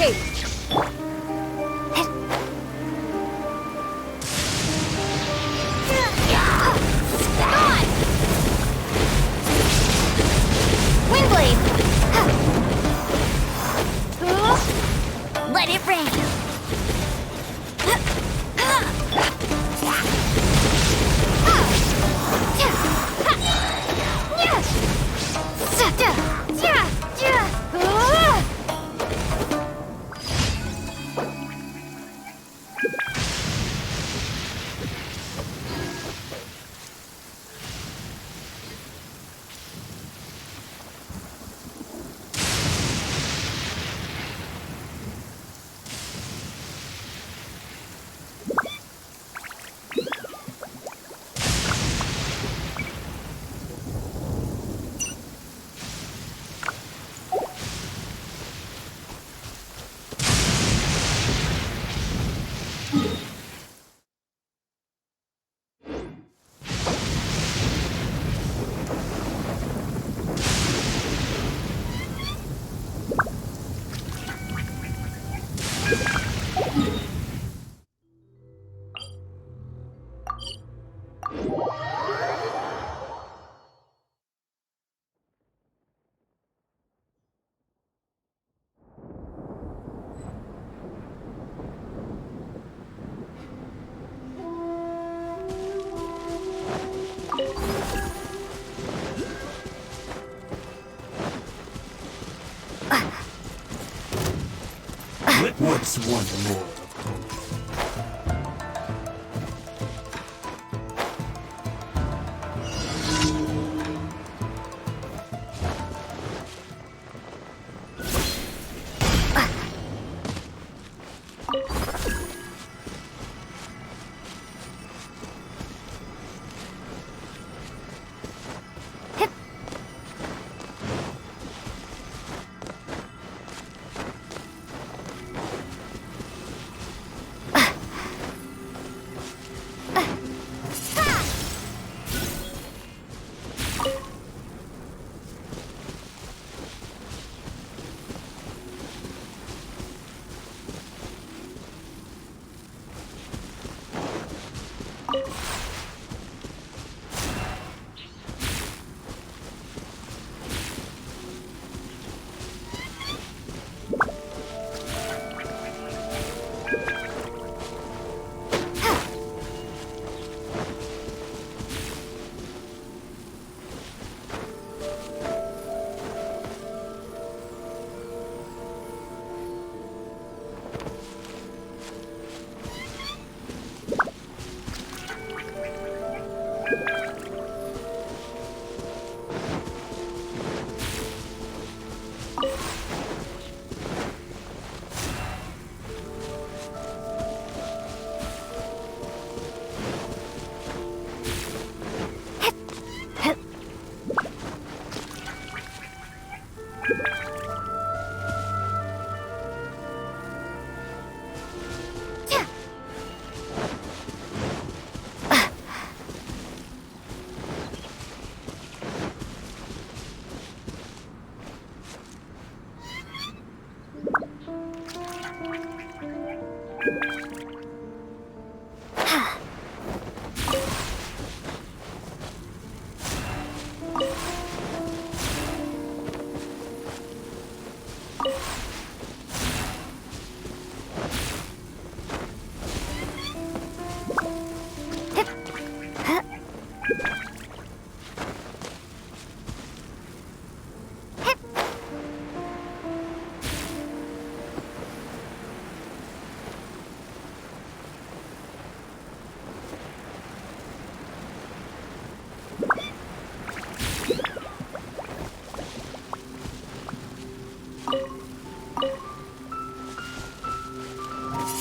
Engage! Gone! Windblade! Let it rain! What's one more?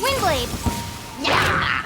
Windblade! Yeah!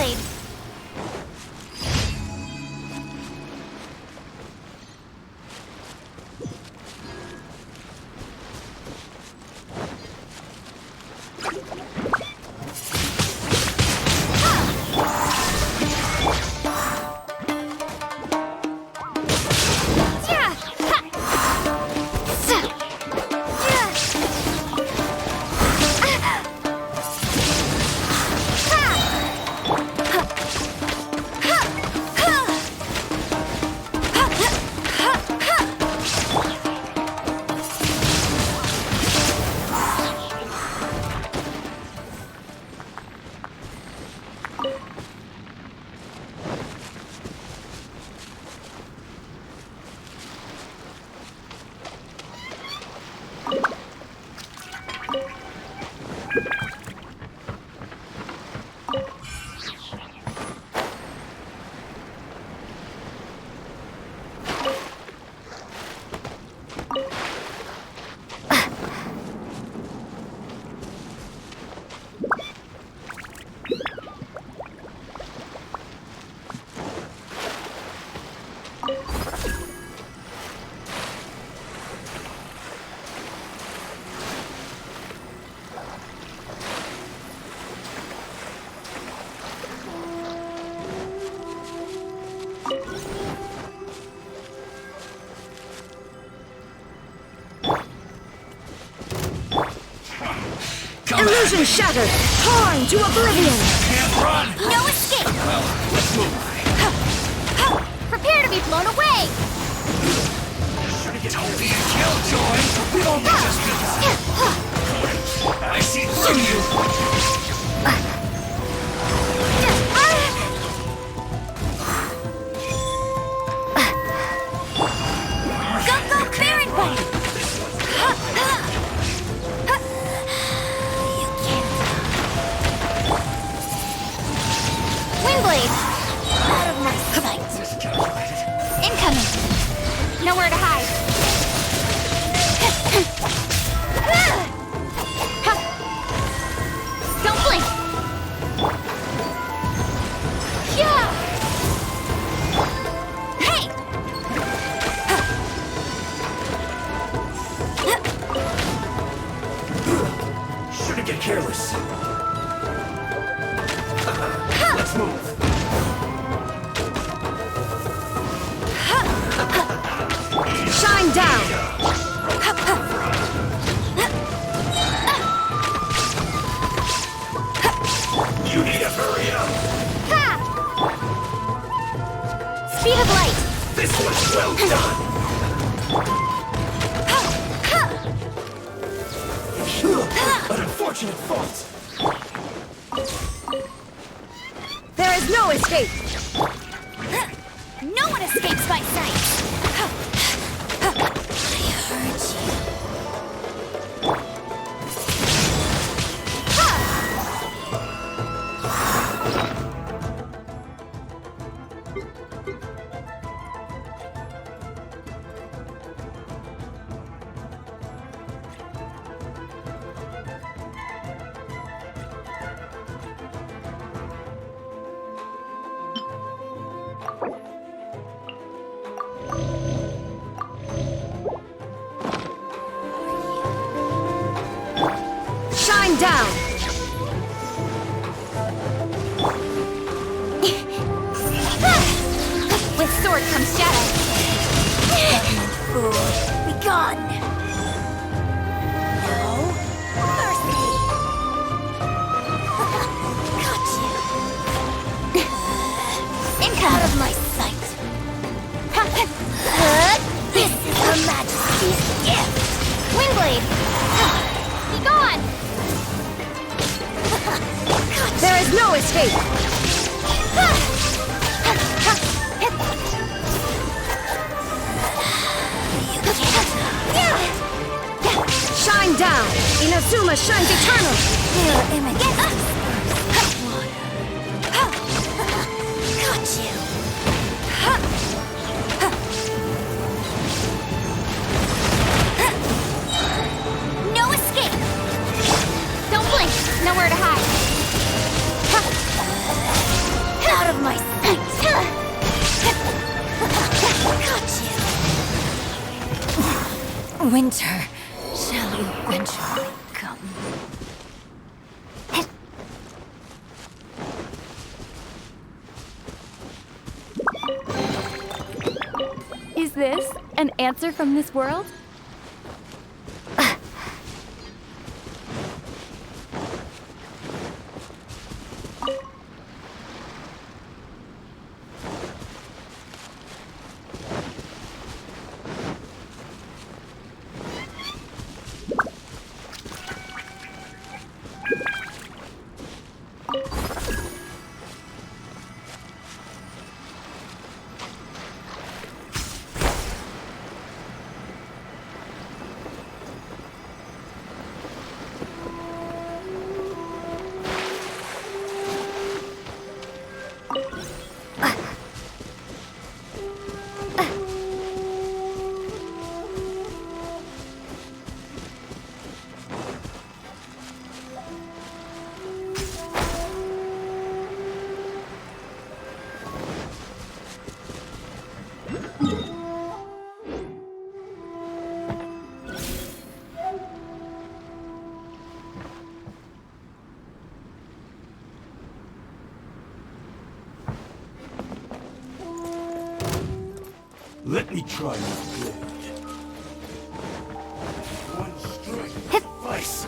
Windblade! Illusion shattered! Torn to oblivion! Can't run! No escape! Well, let's move. Prepare to be blown away! Don't be a killjoy! We don't need this business! I see through you! Go, Baron Bite! You can't. Windblade! Out of my sight. Miscalculated. Incoming! Nowhere to hide. Don't blink! Yeah! Hey! Shouldn't get careless. Let's move. Shine down! You need to hurry up. Ha! Speed of light! This one's well done. An unfortunate fault. There is no escape! No one escapes my sight! I heard you. Shine down! With sword comes shadow. Fool, be gone. No mercy. Got you. Out of my sight. This is Her Majesty's gift. Windblade. Be gone. There is no escape! Shine down! Inazuma shines eternal! Mirror image. Got you. No escape. Don't blink. Nowhere to hide. of my sight! Got you! Winter shall eventually come. Is this an answer from this world? Let me try your blade. One strike suffice.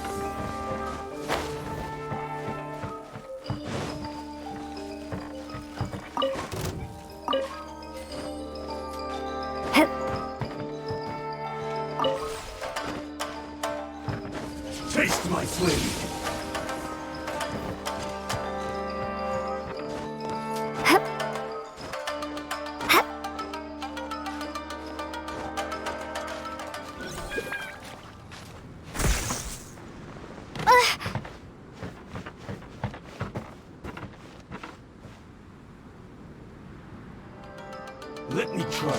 Taste my flame. Let me try.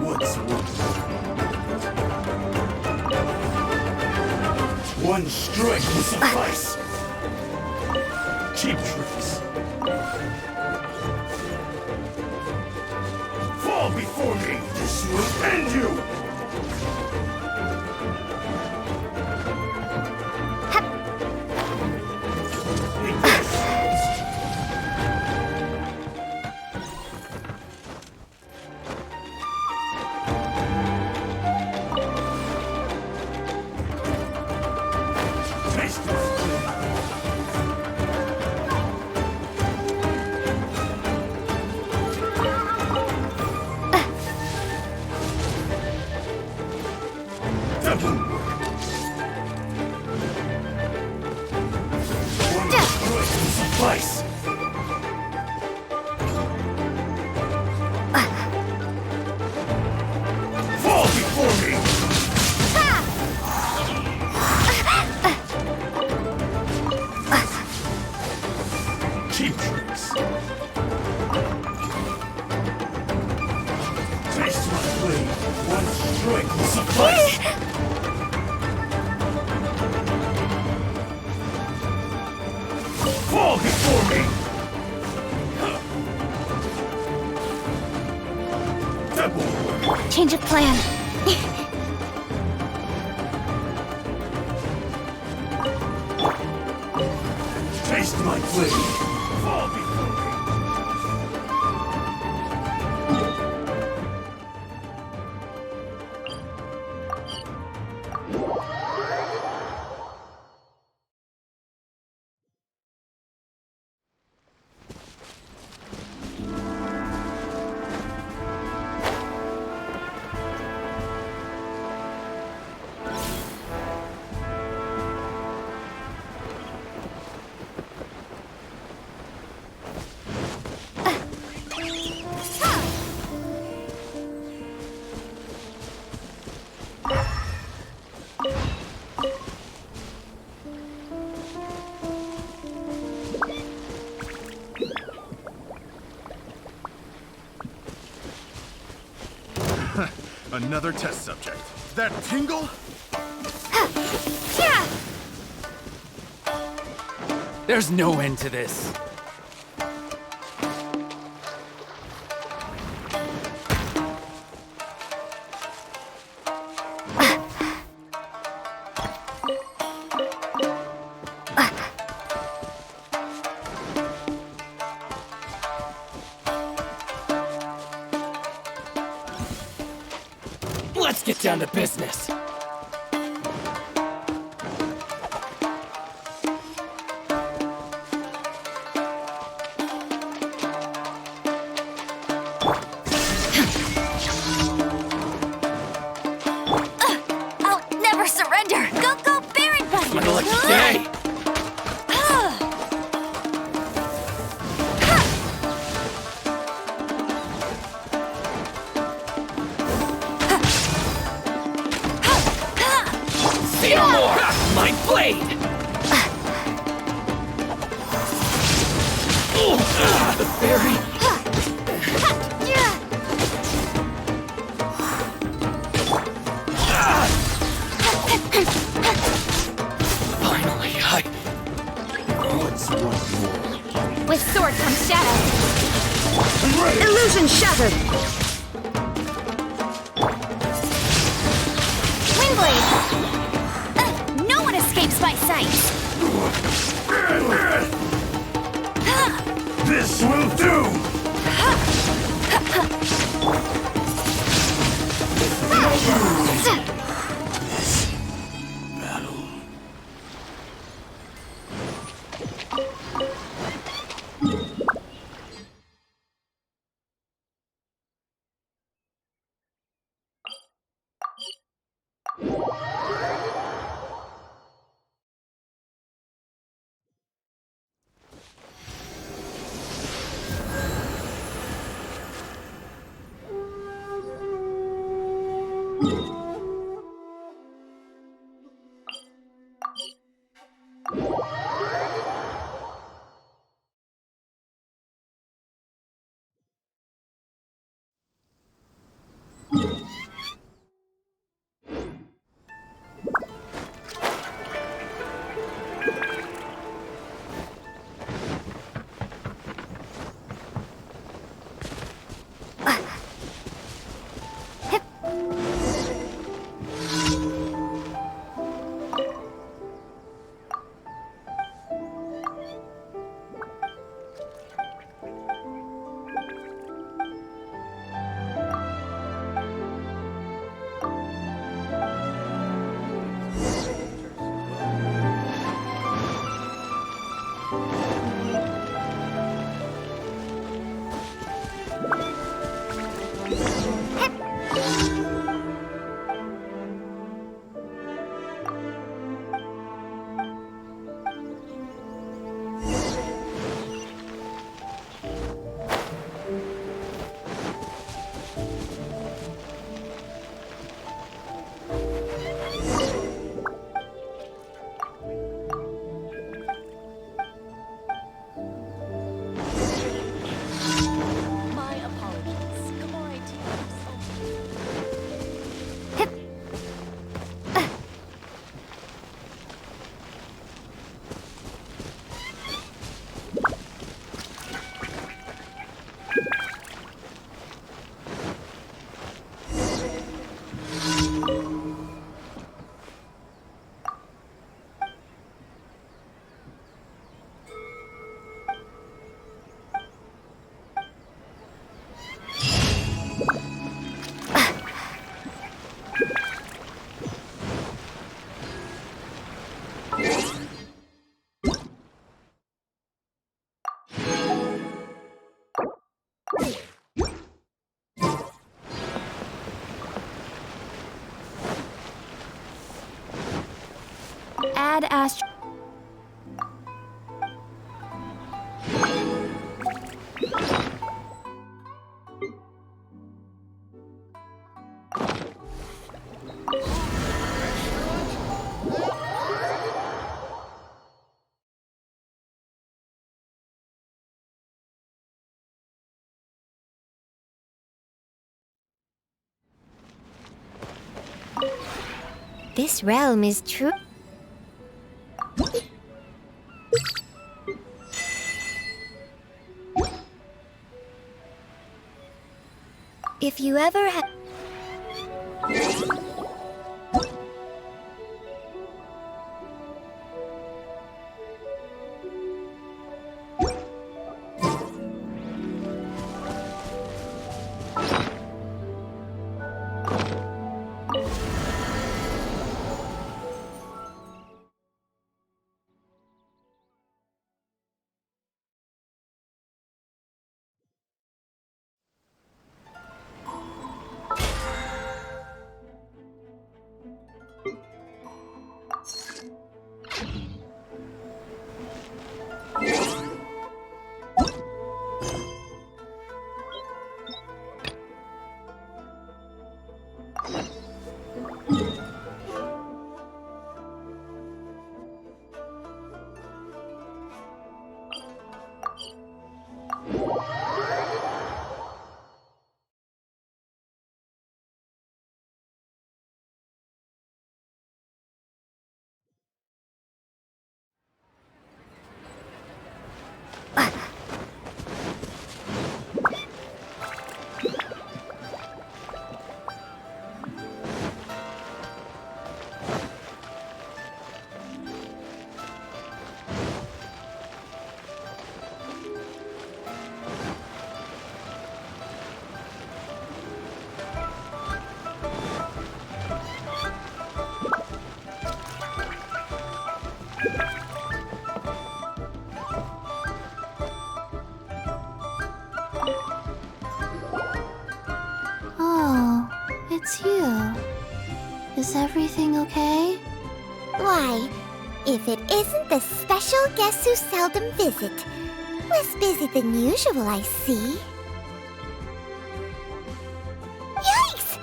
What's one strike will suffice. Cheap tricks. Fall before me. This will end you. Suffice. Fall before me. Cheap tricks. Taste my blade. One strike will suffice. Fall before me. Change of plan. Taste my blade. Fall before me. Another test subject. That tingle? There's no end to this. Let's get down to business. I'll never surrender. Go, go, Baron Button. My lucky day. Say no more. My blade. The fairy. Finally, What's one more? With sword comes shadow. Illusion shattered. Windblade. No one escapes my sight. This will do! Battle. badass. This realm is true. If you ever have... Oh, it's you. Is everything okay? Why, if it isn't the special guest who seldom visit. Less busy than usual, I see. Yikes!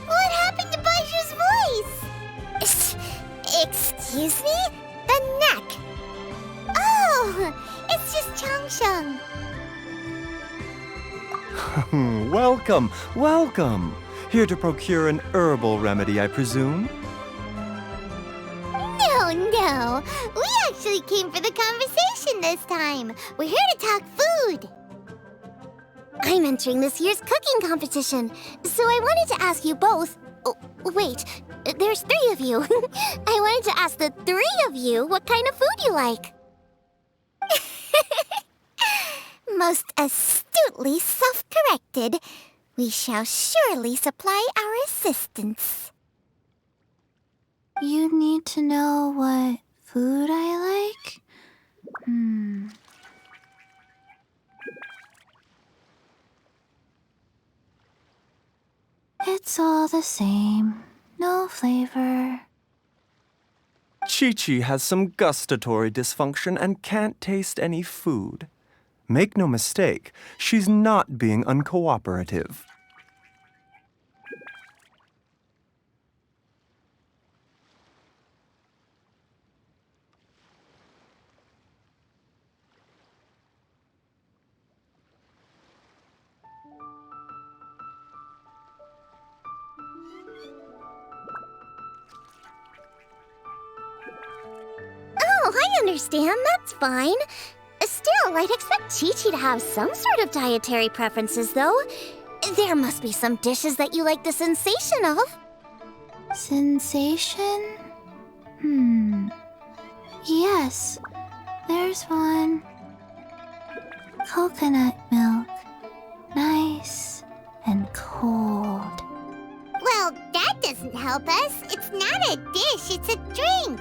What happened to Baishu's voice? Excuse me? The neck. Oh, it's just Changsheng. Welcome, welcome. Here to procure an herbal remedy, I presume? No. We actually came for the conversation this time. We're here to talk food. I'm entering this year's cooking competition, so I wanted to ask you both... Oh, wait, there's 3 of you. I wanted to ask the 3 of you what kind of food you like. Most astutely self-corrected. We shall surely supply our assistance. You need to know what food I like? It's all the same. No flavor. Chi-Chi has some gustatory dysfunction and can't taste any food. Make no mistake, she's not being uncooperative. Oh, I understand. That's fine. Still, I'd expect Chi-Chi to have some sort of dietary preferences, though. There must be some dishes that you like the sensation of. Sensation? Yes, there's one. Coconut milk. Nice and cold. Well, that doesn't help us. It's not a dish, it's a drink.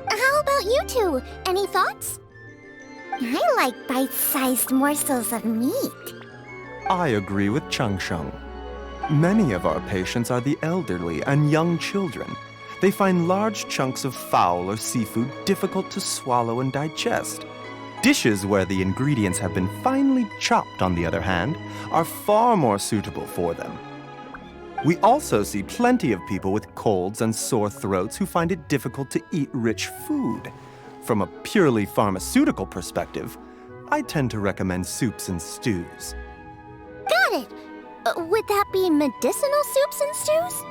How about you two? Any thoughts? I like bite-sized morsels of meat. I agree with Changsheng. Many of our patients are the elderly and young children. They find large chunks of fowl or seafood difficult to swallow and digest. Dishes where the ingredients have been finely chopped, on the other hand, are far more suitable for them. We also see plenty of people with colds and sore throats who find it difficult to eat rich food. From a purely pharmaceutical perspective, I tend to recommend soups and stews. Got it. Would that be medicinal soups and stews?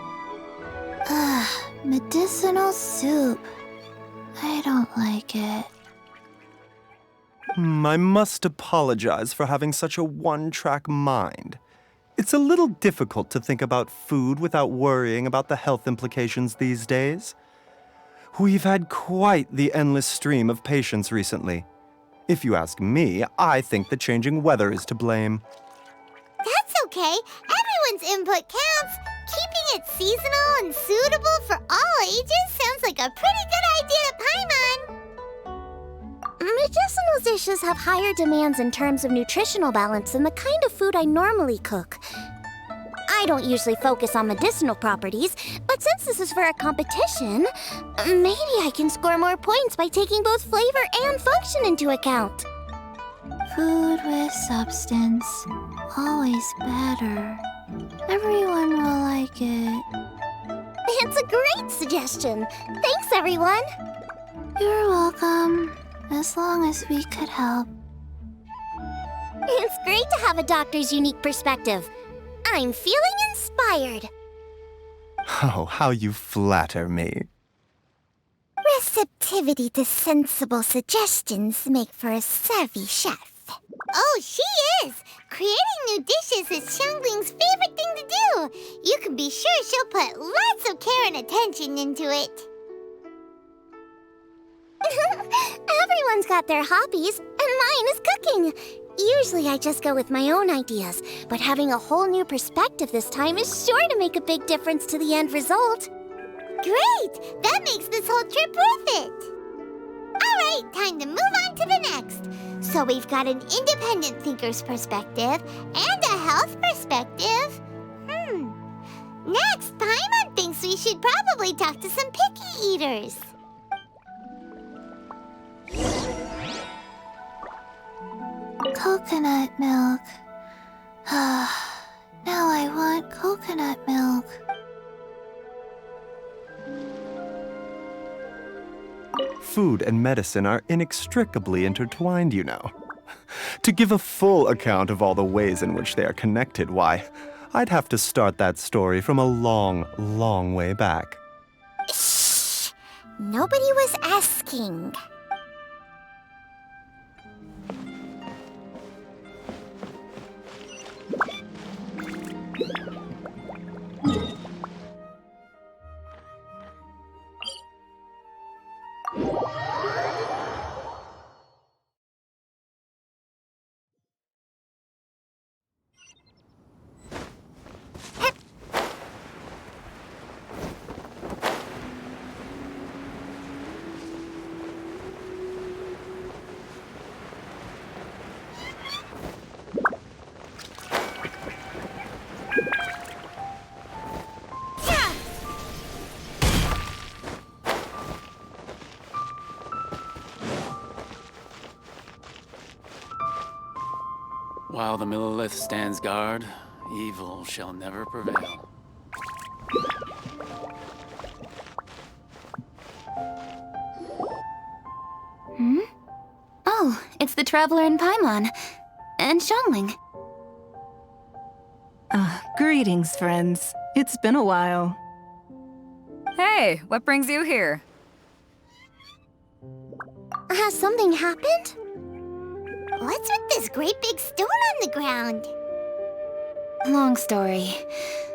Medicinal soup. I don't like it. I must apologize for having such a one-track mind. It's a little difficult to think about food without worrying about the health implications these days. We've had quite the endless stream of patients recently. If you ask me, I think the changing weather is to blame. That's okay. Everyone's input counts. Keeping it seasonal and suitable for all ages sounds like a pretty good idea to Paimon. Medicinal dishes have higher demands in terms of nutritional balance than the kind of food I normally cook. I don't usually focus on medicinal properties, but since this is for a competition, maybe I can score more points by taking both flavor and function into account. Food with substance. Always better. Everyone will like it. It's a great suggestion. Thanks, everyone. You're welcome. As long as we could help. It's great to have a doctor's unique perspective. I'm feeling inspired. Oh, how you flatter me. Receptivity to sensible suggestions make for a savvy chef. Oh, she is! Creating new dishes is Xiangling's favorite thing to do. You can be sure she'll put lots of care and attention into it. Everyone's got their hobbies, and mine is cooking. Usually I just go with my own ideas, but having a whole new perspective this time is sure to make a big difference to the end result. Great! That makes this whole trip worth it. All right, time to move on to the next. So we've got an independent thinker's perspective and a health perspective. Next, Paimon thinks we should probably talk to some picky eaters. Coconut milk. Now I want coconut milk. Food and medicine are inextricably intertwined, you know. To give a full account of all the ways in which they are connected, why, I'd have to start that story from a long, long way back. Shh! Nobody was asking. While the Millilith stands guard, evil shall never prevail. Oh, it's the Traveler and Paimon. And Xiangling. Greetings, friends. It's been a while. Hey, what brings you here? Has something happened? What's with this great big stone on the ground? Long story.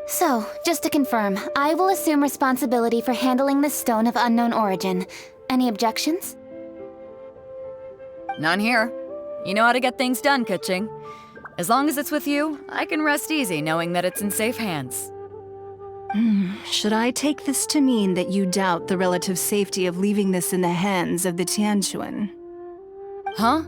So, just to confirm, I will assume responsibility for handling this stone of unknown origin. Any objections? None here. You know how to get things done, Kuching. As long as it's with you, I can rest easy knowing that it's in safe hands. Should I take this to mean that you doubt the relative safety of leaving this in the hands of the Tianquan? Huh?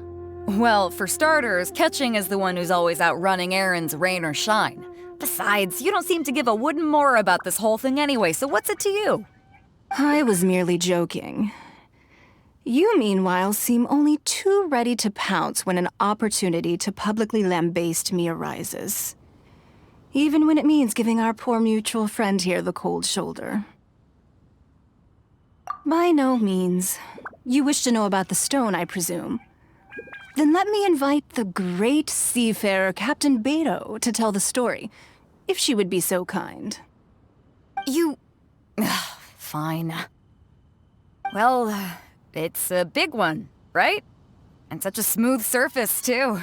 Well, for starters, Kuching is the one who's always out running errands, rain or shine. Besides, you don't seem to give a wooden more about this whole thing anyway, so what's it to you? I was merely joking. You, meanwhile, seem only too ready to pounce when an opportunity to publicly lambaste me arises. Even when it means giving our poor mutual friend here the cold shoulder. By no means. You wish to know about the stone, I presume. Then let me invite the great seafarer Captain Beto to tell the story, if she would be so kind. You... Fine. Well, it's a big one, right? And such a smooth surface, too.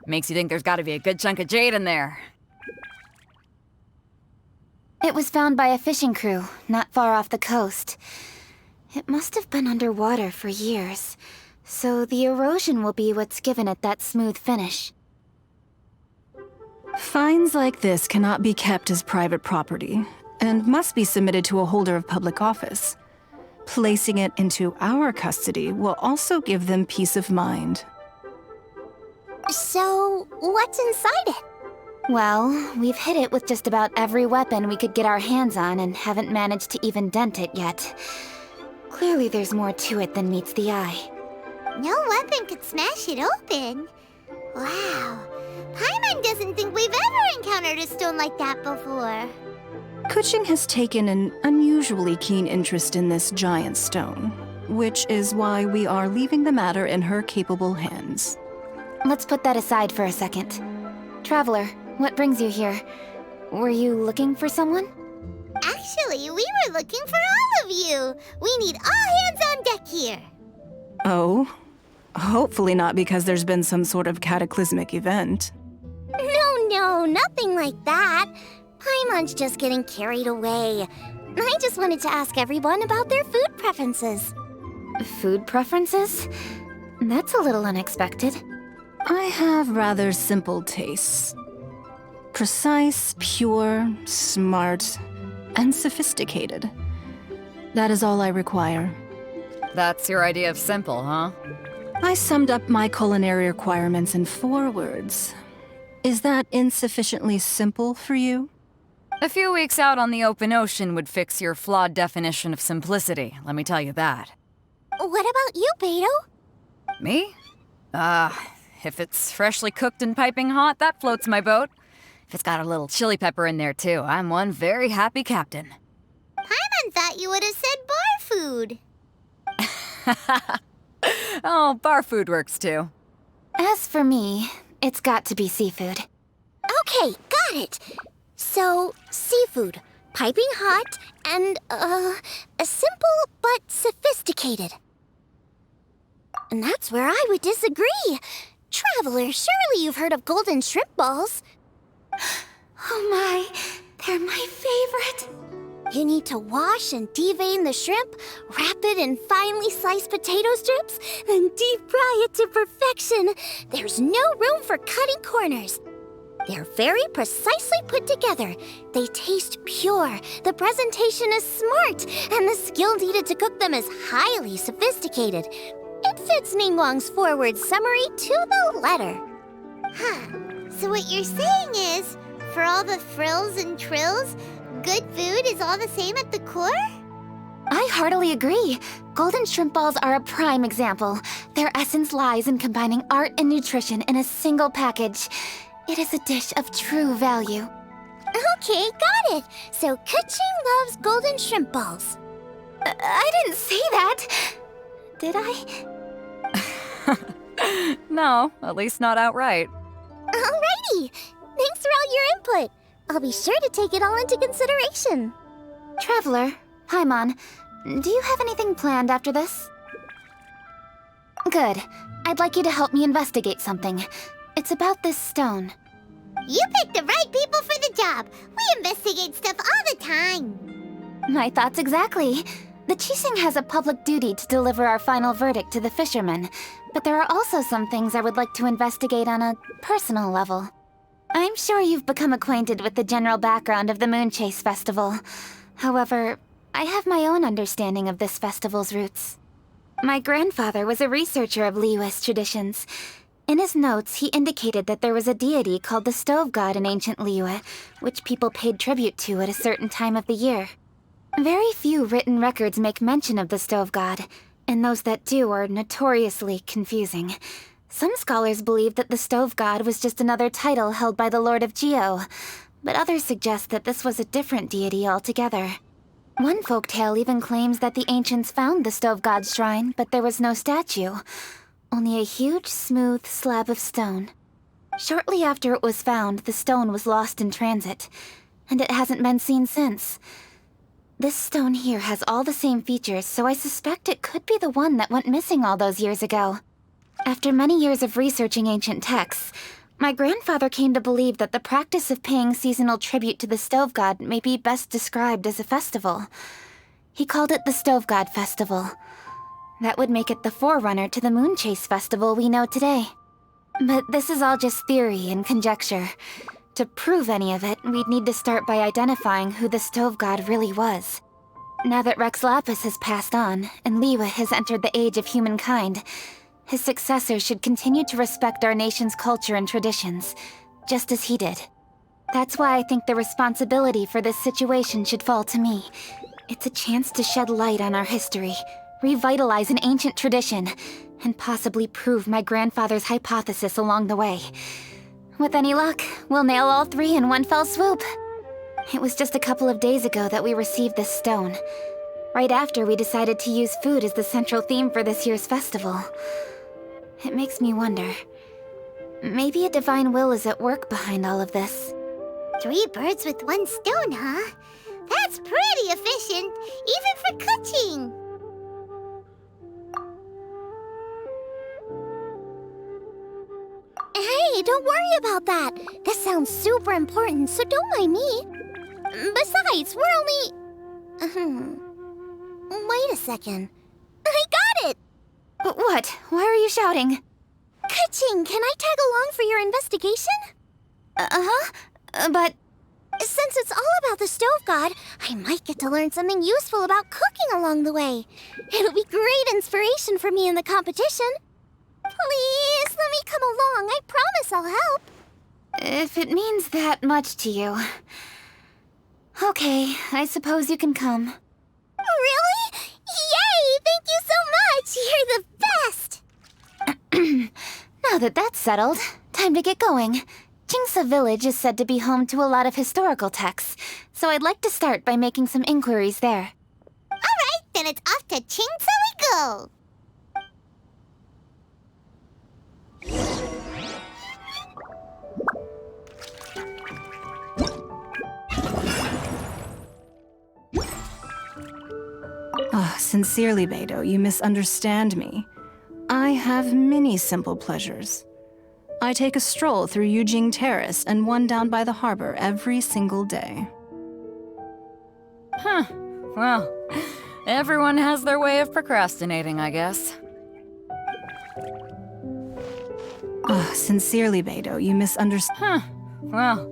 Makes you think there's gotta be a good chunk of jade in there. It was found by a fishing crew, not far off the coast. It must have been underwater for years, so the erosion will be what's given it that smooth finish. Finds like this cannot be kept as private property, and must be submitted to a holder of public office. Placing it into our custody will also give them peace of mind. So, what's inside it? Well, we've hit it with just about every weapon we could get our hands on and haven't managed to even dent it yet. Clearly there's more to it than meets the eye. No weapon could smash it open. Wow. Paimon doesn't think we've ever encountered a stone like that before. Kuching has taken an unusually keen interest in this giant stone, which is why we are leaving the matter in her capable hands. Let's put that aside for a second. Traveler, what brings you here? Were you looking for someone? Actually, we were looking for all of you. We need all hands on deck here. Oh? Hopefully not because there's been some sort of cataclysmic event. No, nothing like that. Paimon's just getting carried away. I just wanted to ask everyone about their food preferences. Food preferences? That's a little unexpected. I have rather simple tastes. Precise, pure, smart, and sophisticated. That is all I require. That's your idea of simple, huh? I summed up my culinary requirements in 4 words. Is that insufficiently simple for you? A few weeks out on the open ocean would fix your flawed definition of simplicity, let me tell you that. What about you, Beto? Me? If it's freshly cooked and piping hot, that floats my boat. If it's got a little chili pepper in there, too, I'm one very happy captain. Paimon thought you would have said bar food. Oh, bar food works, too. As for me, it's got to be seafood. Okay, got it. So, seafood, piping hot, and, simple but sophisticated. And that's where I would disagree. Traveler, surely you've heard of golden shrimp balls. Oh my, they're my favorite. You need to wash and devein the shrimp, wrap it in finely sliced potato strips, then deep fry it to perfection. There's no room for cutting corners. They're very precisely put together. They taste pure, the presentation is smart, and the skill needed to cook them is highly sophisticated. It fits Ningguang's forward summary to the letter. Huh. So what you're saying is, for all the frills and trills, good food is all the same at the core? I heartily agree. Golden shrimp balls are a prime example. Their essence lies in combining art and nutrition in a single package. It is a dish of true value. Okay, got it. So Kuching loves golden shrimp balls. I didn't say that. Did I? No, at least not outright. Alrighty. Thanks for all your input. I'll be sure to take it all into consideration. Traveler, Paimon, do you have anything planned after this? Good. I'd like you to help me investigate something. It's about this stone. You picked the right people for the job. We investigate stuff all the time. My thoughts exactly. The Qixing has a public duty to deliver our final verdict to the fishermen, but there are also some things I would like to investigate on a personal level. I'm sure you've become acquainted with the general background of the Moon Chase Festival. However, I have my own understanding of this festival's roots. My grandfather was a researcher of Liyue's traditions. In his notes, he indicated that there was a deity called the Stove God in ancient Liyue, which people paid tribute to at a certain time of the year. Very few written records make mention of the Stove God, and those that do are notoriously confusing. Some scholars believe that the Stove God was just another title held by the Lord of Geo, but others suggest that this was a different deity altogether. One folktale even claims that the ancients found the Stove God's shrine, but there was no statue, only a huge, smooth slab of stone. Shortly after it was found, the stone was lost in transit, and it hasn't been seen since. This stone here has all the same features, so I suspect it could be the one that went missing all those years ago. After many years of researching ancient texts, my grandfather came to believe that the practice of paying seasonal tribute to the Stove God may be best described as a festival. He called it the Stove God Festival. That would make it the forerunner to the Moon Chase Festival we know today. But this is all just theory and conjecture. To prove any of it, we'd need to start by identifying who the Stove God really was. Now that Rex Lapis has passed on, and Liwa has entered the age of humankind, his successor should continue to respect our nation's culture and traditions, just as he did. That's why I think the responsibility for this situation should fall to me. It's a chance to shed light on our history, revitalize an ancient tradition, and possibly prove my grandfather's hypothesis along the way. With any luck, we'll nail all three in one fell swoop. It was just a couple of days ago that we received this stone, right after we decided to use food as the central theme for this year's festival. It makes me wonder. Maybe a divine will is at work behind all of this. 3 birds with 1 stone, huh? That's pretty efficient, even for cooking. Hey, don't worry about that. This sounds super important, so don't mind me. Besides, we're only... Wait a second. I got it! What? Why are you shouting? Ka-ching, can I tag along for your investigation? But... Since it's all about the Stove God, I might get to learn something useful about cooking along the way. It'll be great inspiration for me in the competition. Please, let me come along. I promise I'll help. If it means that much to you... Okay, I suppose you can come. Really? Yay! Thank you so much! You're the best! Now that that's settled, time to get going. Jingsa Village is said to be home to a lot of historical texts, so I'd like to start by making some inquiries there. Alright, then it's off to Chingsa we go! Oh, sincerely, Beidou, you misunderstand me. I have many simple pleasures. I take a stroll through Yujing Terrace and one down by the harbor every single day. Huh. Well, everyone has their way of procrastinating, I guess. Oh, sincerely, Beidou, you misunderstand. Huh. Well...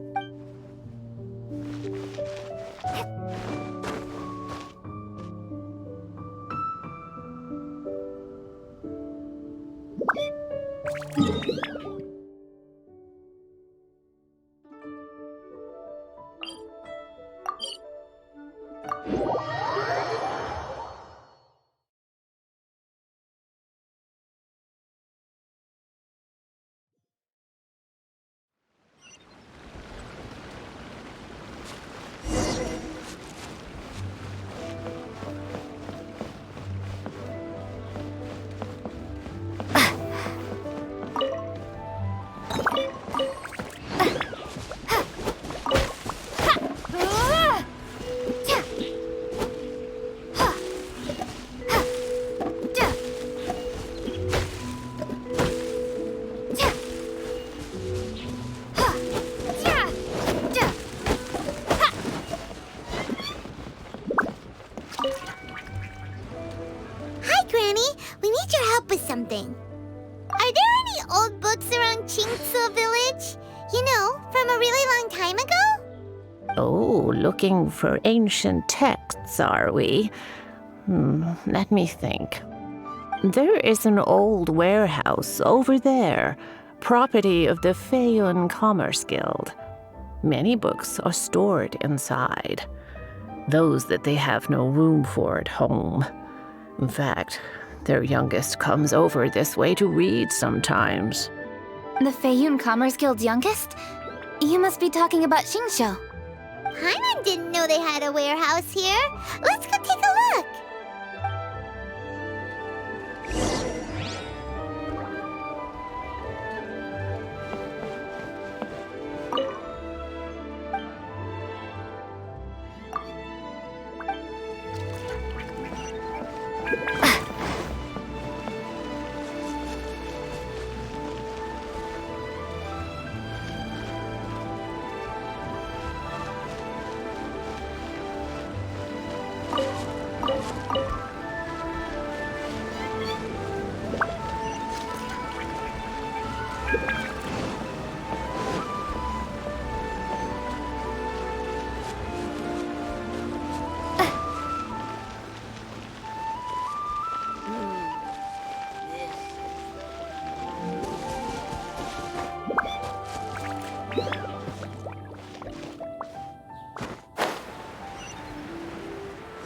Something. Are there any old books around Chingsa Village? You know, from a really long time ago? Oh, looking for ancient texts, are we? Let me think. There is an old warehouse over there, property of the Feiyun Commerce Guild. Many books are stored inside. those that they have no room for at home. In fact, their youngest comes over this way to read sometimes. The Feiyun Commerce Guild's youngest? You must be talking about Xingqiu. Paimon didn't know they had a warehouse here. Let's go take a look.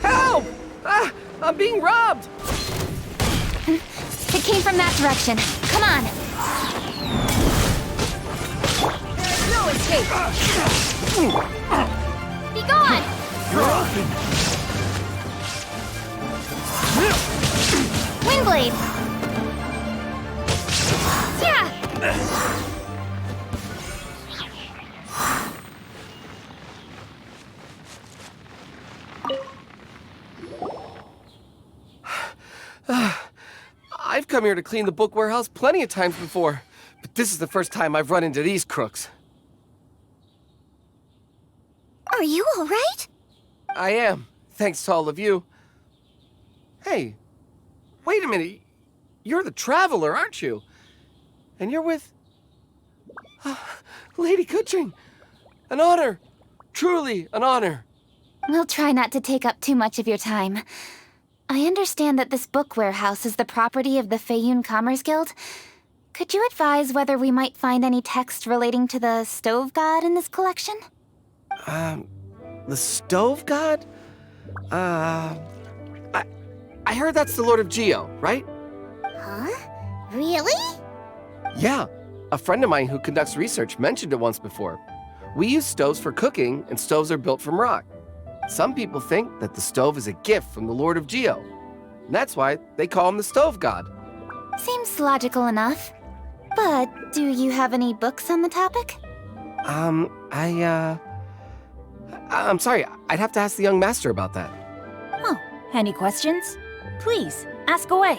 Help! Ah, I'm being robbed! It came from that direction. Come on! There's no escape! Be gone! You're open! Windblade! Yeah! I've come here to clean the book warehouse plenty of times before, but this is the first time I've run into these crooks. Are you all right? I am, thanks to all of you. Hey, wait a minute. You're the Traveler, aren't you? And you're with... Lady Kuching. An honor. Truly an honor. We'll try not to take up too much of your time. I understand that this book warehouse is the property of the Feiyun Commerce Guild. Could you advise whether we might find any text relating to the Stove God in this collection? The Stove God? I heard that's the Lord of Geo, right? Huh? Really? Yeah. A friend of mine who conducts research mentioned it once before. We use stoves for cooking, and stoves are built from rock. Some people think that the stove is a gift from the Lord of Geo. And that's why they call him the Stove God. Seems logical enough. But do you have any books on the topic? I'm sorry, I'd have to ask the young master about that. Oh, any questions? Please, ask away.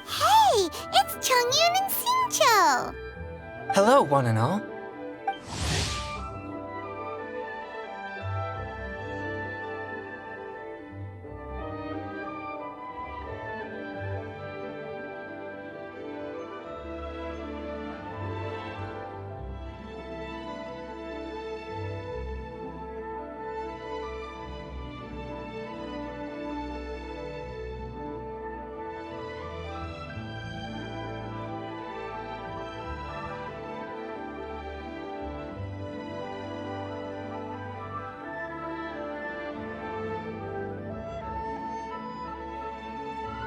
Hey, it's Chongyun and Xingqiu. Hello, one and all.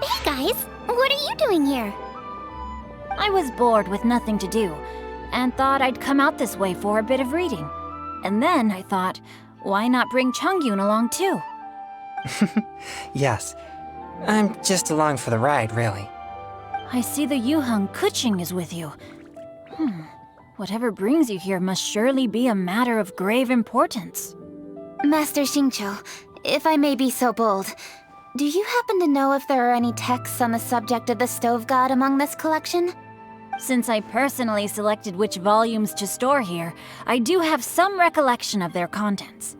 Hey guys, what are you doing here? I was bored with nothing to do, and thought I'd come out this way for a bit of reading. And then I thought, why not bring Chongyun along too? Yes. I'm just along for the ride, really. I see the Yuheng Kuching is with you. Whatever brings you here must surely be a matter of grave importance. Master Xingqiu, if I may be so bold, do you happen to know if there are any texts on the subject of the Stove God among this collection? Since I personally selected which volumes to store here, I do have some recollection of their contents.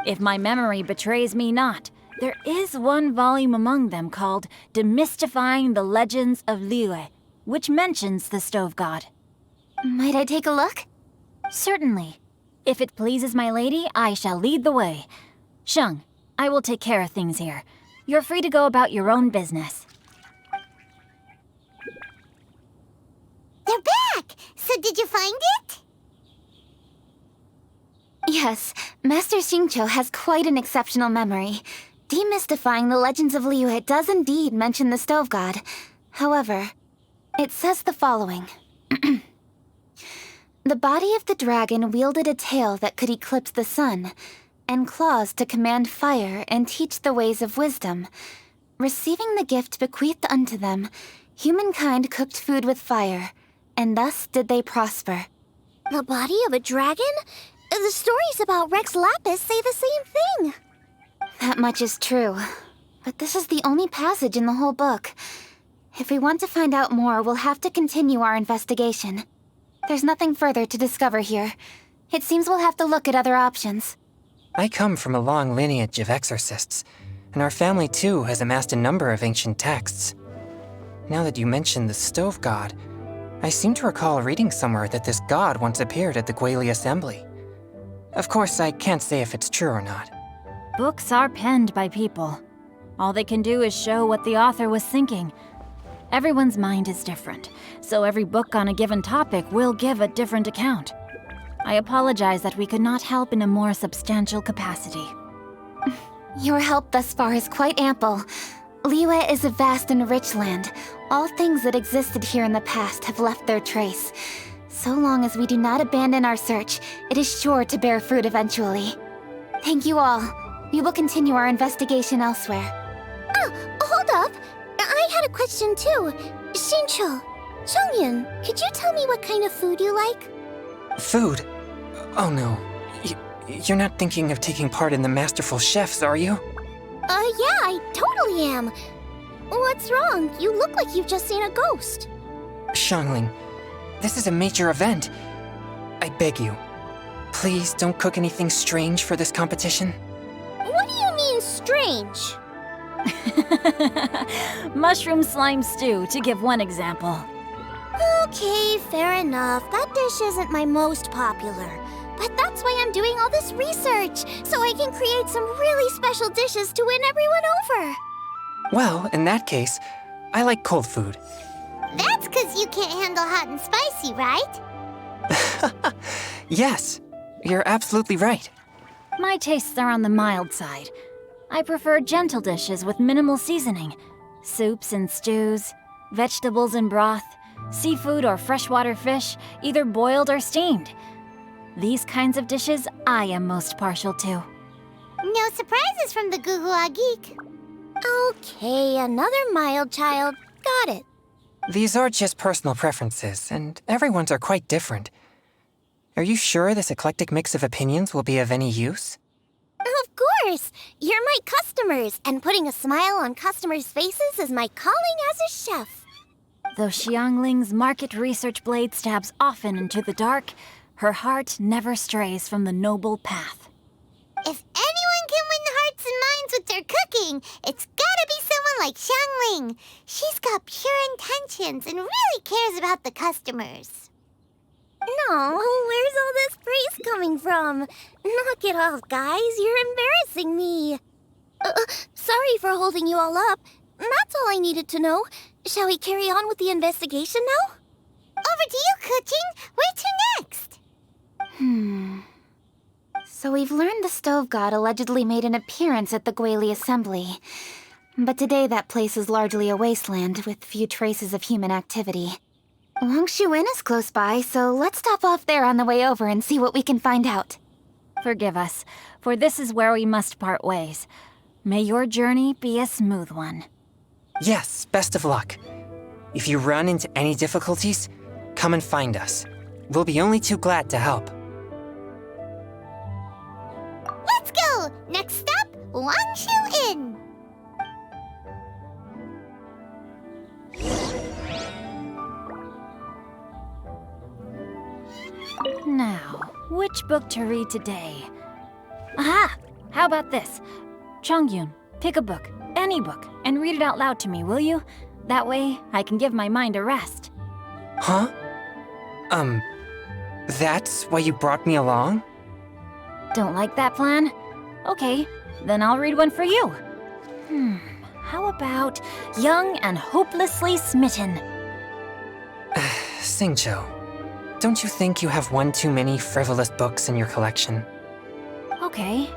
If my memory betrays me not, there is one volume among them called Demystifying the Legends of Liyue, which mentions the Stove God. Might I take a look? Certainly. If it pleases my lady, I shall lead the way. Sheng, I will take care of things here. You're free to go about your own business. They're back! So did you find it? Yes, Master Xingqiu has quite an exceptional memory. Demystifying the legends of Liyue does indeed mention the Stove God. However, it says the following. The body of the dragon wielded a tail that could eclipse the sun, and claws to command fire and teach the ways of wisdom. Receiving the gift bequeathed unto them, humankind cooked food with fire, and thus did they prosper. The body of a dragon? The stories about Rex Lapis say the same thing. That much is true, but this is the only passage in the whole book. If we want to find out more, we'll have to continue our investigation. There's nothing further to discover here. It seems we'll have to look at other options. I come from a long lineage of exorcists, and our family too has amassed a number of ancient texts. Now that you mention the Stove God, I seem to recall reading somewhere that this god once appeared at the Guili Assembly. Of course, I can't say if it's true or not. Books are penned by people. All they can do is show what the author was thinking. Everyone's mind is different, so every book on a given topic will give a different account. I apologize that we could not help in a more substantial capacity. Your help thus far is quite ample. Liyue is a vast and rich land. All things that existed here in the past have left their trace. So long as we do not abandon our search, it is sure to bear fruit eventually. Thank you all. We will continue our investigation elsewhere. Hold up. I had a question too. Xingqiu, Chongyun, could you tell me what kind of food you like? Food? Oh no. You're not thinking of taking part in the Masterful Chefs, are you? Yeah, I totally am. What's wrong? You look like you've just seen a ghost. Xiangling, this is a major event. I beg you, please don't cook anything strange for this competition. What do you mean, strange? Mushroom slime stew, to give one example. Okay, fair enough. That dish isn't my most popular. But that's why I'm doing all this research, so I can create some really special dishes to win everyone over. Well, in that case, I like cold food. That's because you can't handle hot and spicy, right? Yes, you're absolutely right. My tastes are on the mild side. I prefer gentle dishes with minimal seasoning. Soups and stews, vegetables and broth, seafood or freshwater fish, either boiled or steamed. These kinds of dishes I am most partial to. No surprises from the Guhua Geek. Okay, another mild child. Got it. These are just personal preferences, and everyone's are quite different. Are you sure this eclectic mix of opinions will be of any use? Of course! You're my customers, and putting a smile on customers' faces is my calling as a chef. Though Xiangling's market research blade stabs often into the dark, her heart never strays from the noble path. If anyone can win the hearts and minds with their cooking, it's gotta be someone like Xiangling. She's got pure intentions and really cares about the customers. No, where's all this praise coming from? Knock it off, guys. You're embarrassing me. Sorry for holding you all up. That's all I needed to know. Shall we carry on with the investigation now? Over to you, Kuching. Where to next? So we've learned the Stove God allegedly made an appearance at the Guili Assembly. But today that place is largely a wasteland with few traces of human activity. Longshu Inn is close by, so let's stop off there on the way over and see what we can find out. Forgive us, for this is where we must part ways. May your journey be a smooth one. Yes, best of luck. If you run into any difficulties, come and find us. We'll be only too glad to help. Let's go! Next stop, Longshu Inn. Now, which book to read today? Aha! How about this? Chongyun, pick a book, any book, and read it out loud to me, will you? That way, I can give my mind a rest. Huh? That's why you brought me along? Don't like that plan? Okay, then I'll read one for you. How about Young and Hopelessly Smitten? Xingqiu, don't you think you have one too many frivolous books in your collection? Okay.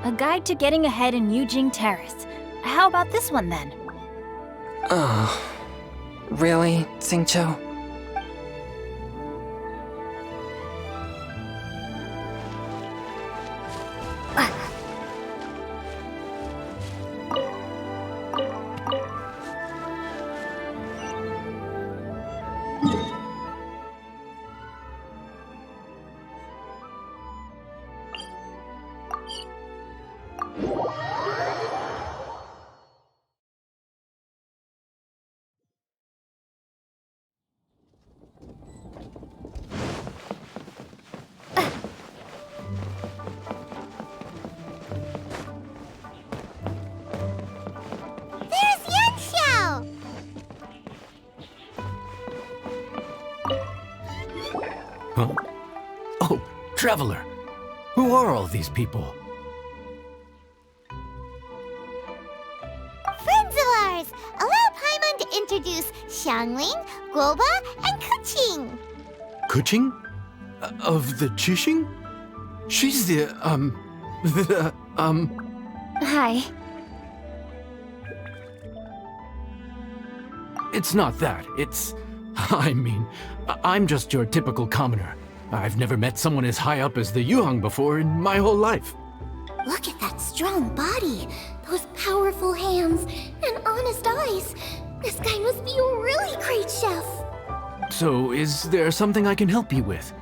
A guide to getting ahead in Yujing Terrace. How about this one then? Oh, really, Xingqiu? There's Yanxiao! Huh? Oh, Traveler. Who are all these people? Friends of ours! Allow Paimon to introduce Xiangling, Guoba, and Kuqing. Kuqing? Of the Qixing? She's Hi. It's not that. I'm just your typical commoner. I've never met someone as high up as the Yuheng before in my whole life. Look at that strong body, those powerful hands, and honest eyes. This guy must be a really great chef. So, is there something I can help you with?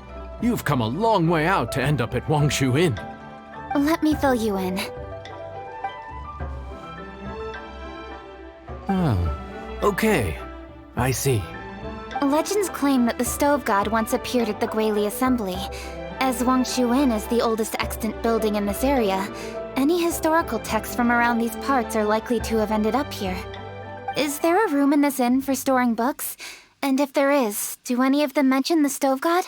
You've come a long way out to end up at Wangshu Inn. Let me fill you in. Oh, okay. I see. Legends claim that the Stove God once appeared at the Guili Assembly. As Wangshu Inn is the oldest extant building in this area, any historical texts from around these parts are likely to have ended up here. Is there a room in this inn for storing books? And if there is, do any of them mention the Stove God?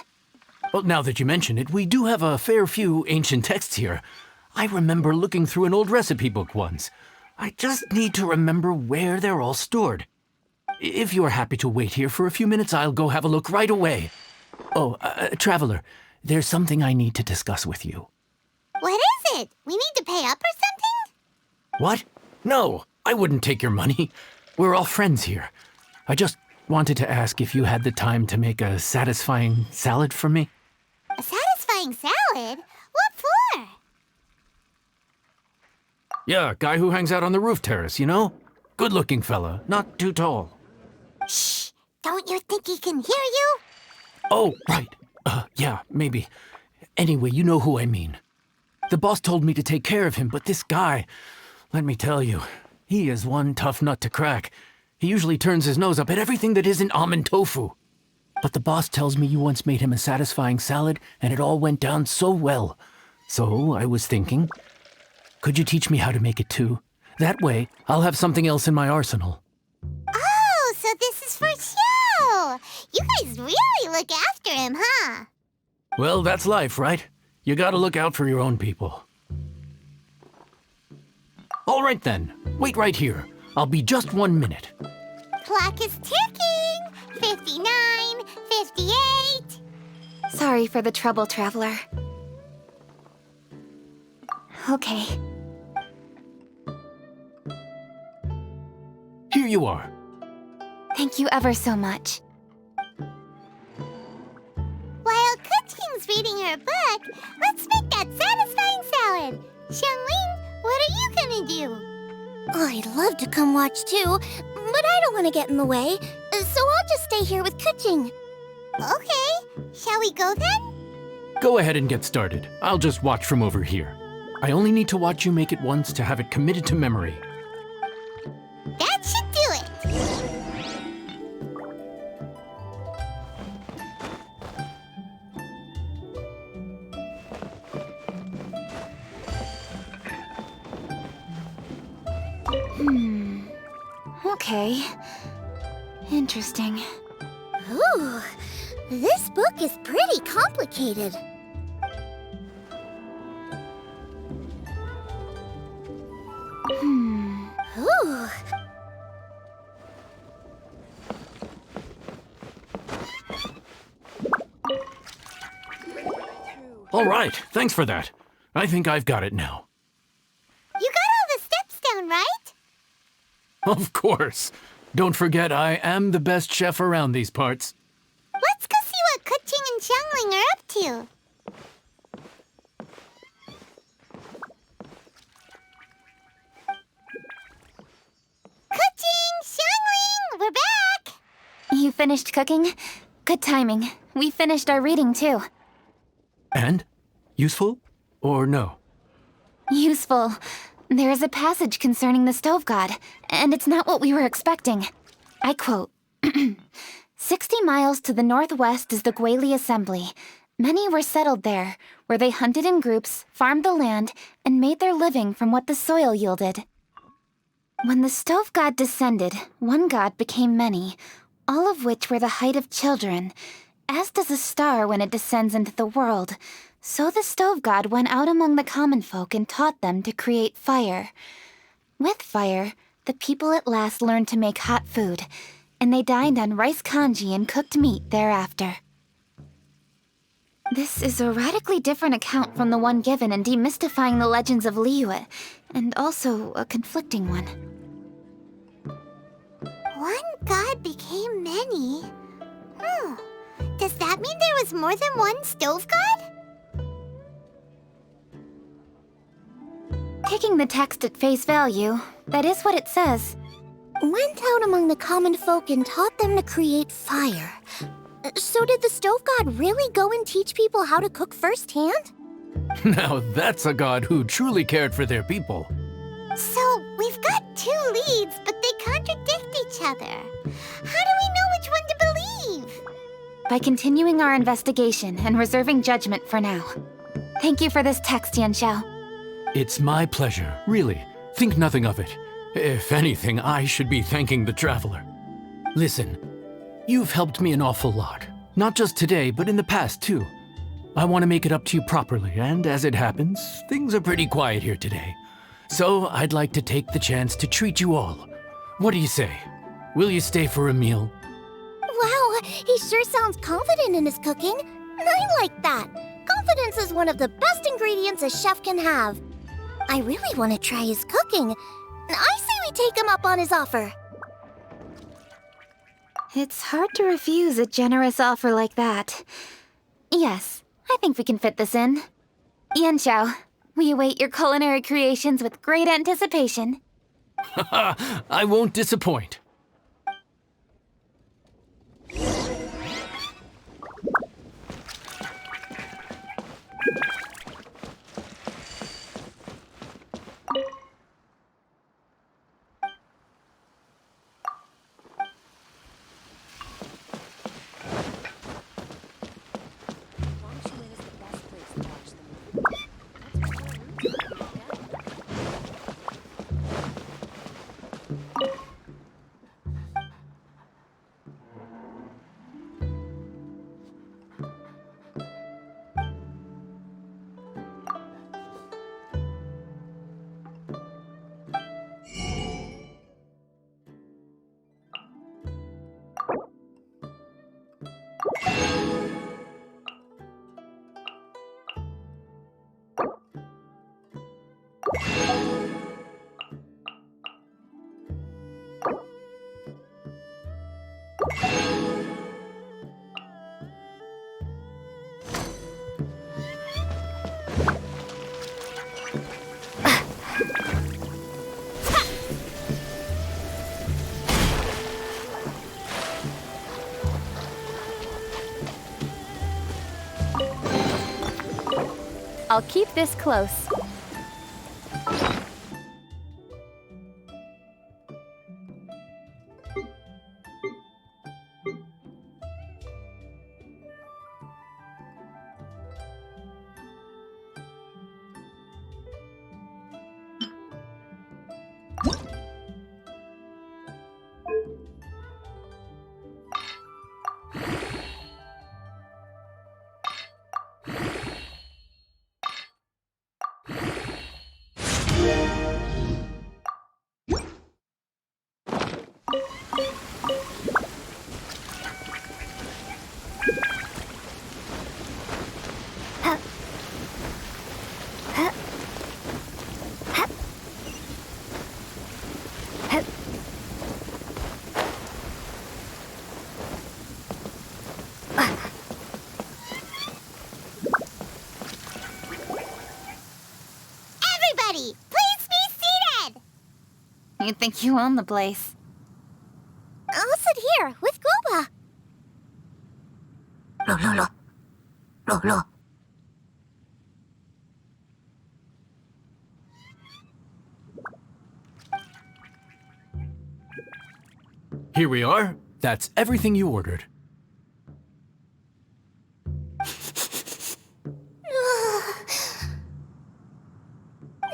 Well, now that you mention it, we do have a fair few ancient texts here. I remember looking through an old recipe book once. I just need to remember where they're all stored. If you're happy to wait here for a few minutes, I'll go have a look right away. Oh, Traveler, there's something I need to discuss with you. What is it? We need to pay up or something? What? No, I wouldn't take your money. We're all friends here. I just wanted to ask if you had the time to make a satisfying salad for me. A satisfying salad? What for? Yeah, guy who hangs out on the roof terrace, you know? Good-looking fella, not too tall. Shh! Don't you think he can hear you? Oh, right. Yeah, maybe. Anyway, you know who I mean. The boss told me to take care of him, but this guy, let me tell you, he is one tough nut to crack. He usually turns his nose up at everything that isn't almond tofu. But the boss tells me you once made him a satisfying salad, and it all went down so well. So I was thinking, could you teach me how to make it too? That way, I'll have something else in my arsenal. Oh, so this is for show! You guys really look after him, huh? Well, that's life, right? You gotta look out for your own people. All right then, wait right here. I'll be just 1 minute. Clock is ticking! 59, 58... Sorry for the trouble, Traveler. Okay. Here you are. Thank you ever so much. While Kuqing's reading her book, let's make that satisfying salad. Xiangling, what are you gonna do? I'd love to come watch too, but I don't want to get in the way, so I'll just stay here with Kuqing. Okay, shall we go then? Go ahead and get started. I'll just watch from over here. I only need to watch you make it once to have it committed to memory. That should do it. Okay. Interesting. Ooh, this book is pretty complicated. Ooh. All right, thanks for that. I think I've got it now. You got all the steps down, right? Of course. Don't forget, I am the best chef around these parts. Let's go see what Keqing and Xiangling are up to. Keqing, Xiangling, we're back! You finished cooking? Good timing. We finished our reading, too. And? Useful? Or no? Useful. There is a passage concerning the stove god, and it's not what we were expecting. I quote, 60 miles to the northwest is the Guili Assembly. Many were settled there, where they hunted in groups, farmed the land, and made their living from what the soil yielded. When the stove god descended, one god became many, all of which were the height of children. As does a star when it descends into the world, so the stove god went out among the common folk and taught them to create fire. With fire, the people at last learned to make hot food, and they dined on rice congee and cooked meat thereafter. This is a radically different account from the one given in Demystifying the Legends of Liyue, and also a conflicting one. One god became many? Does that mean there was more than one stove god? Taking the text at face value, that is what it says. Went out among the common folk and taught them to create fire. So did the stove god really go and teach people how to cook firsthand? Now that's a god who truly cared for their people. So, we've got two leads, but they contradict each other. How do we know which one to believe? By continuing our investigation and reserving judgment for now. Thank you for this text, Yanxiao. It's my pleasure, really. Think nothing of it. If anything, I should be thanking the traveler. Listen, you've helped me an awful lot. Not just today, but in the past, too. I want to make it up to you properly, and as it happens, things are pretty quiet here today. So I'd like to take the chance to treat you all. What do you say? Will you stay for a meal? Wow, he sure sounds confident in his cooking. I like that. Confidence is one of the best ingredients a chef can have. I really want to try his cooking. I say we take him up on his offer. It's hard to refuse a generous offer like that. Yes, I think we can fit this in. Yanxiao, we await your culinary creations with great anticipation. I won't disappoint. I'll keep this close. You'd think you own the place. I'll sit here with Guoba. Here we are. That's everything you ordered.